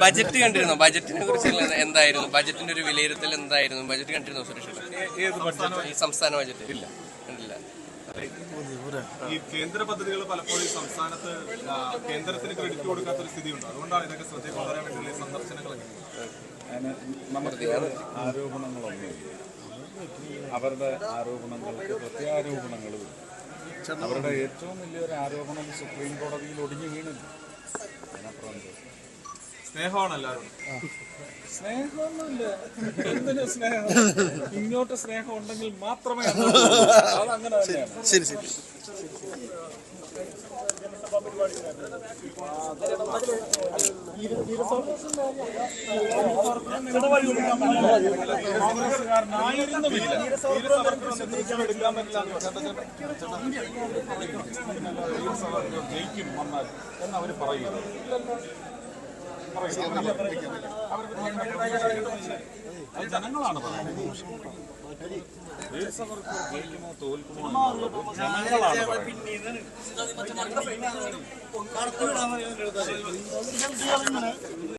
Budget കണ്ടിരുന്നോ? ബജറ്റിനെ കുറിച്ച് എന്തായിരുന്നു? ബജറ്റിന്റെ ഒരു വിലയിരുത്തൽ എന്തായിരുന്നു? ബജറ്റ് കണ്ടിരുന്നോ സുരേഷ്? ഏത് ബഡ്ജറ്റ്? ഈ സംസ്ഥാന ബജറ്റ് ഇല്ല. ഈ കേന്ദ്ര പദ്ധതികൾ പലപ്പോഴും സംസ്ഥാനത്ത് കേന്ദ്രത്തിന് ക്രെഡിറ്റ് കൊടുക്കാത്ത ഒരു സ്ഥിതിയുണ്ട്. അതുകൊണ്ടാണ് ഇതൊക്കെ ശ്രദ്ധയിൽ കൊണ്ടുവരാൻ വേണ്ടിയുള്ള സന്ദർശനങ്ങളൊക്കെ. നമുക്ക് ആരോപണങ്ങളൊന്നുമില്ല. അവരുടെ ആരോപണങ്ങൾക്ക് പ്രത്യാരോപണങ്ങളും അവരുടെ ഏറ്റവും വലിയൊരു ആരോപണം സുപ്രീം കോടതിയിൽ ഒടിഞ്ഞു വീണില്ല. അതിനപ്പുറം സ്നേഹമാണ് എല്ലാവരും. സ്നേഹമൊന്നുമില്ല. എന്തിനു സ്നേഹം? ഇങ്ങോട്ട് സ്നേഹം ഉണ്ടെങ്കിൽ മാത്രമേ അതങ്ങനെ തന്നെയാണ്. ശരി ശരി. ജയിക്കും വന്നാൽ എന്നവർ പറയുന്നു. ജനങ്ങളാണ് പറയുന്നത്. ജയിക്കുമോ തോൽക്കുമോ എന്നുള്ളത് ജനങ്ങളാണ് പറയുന്നത്.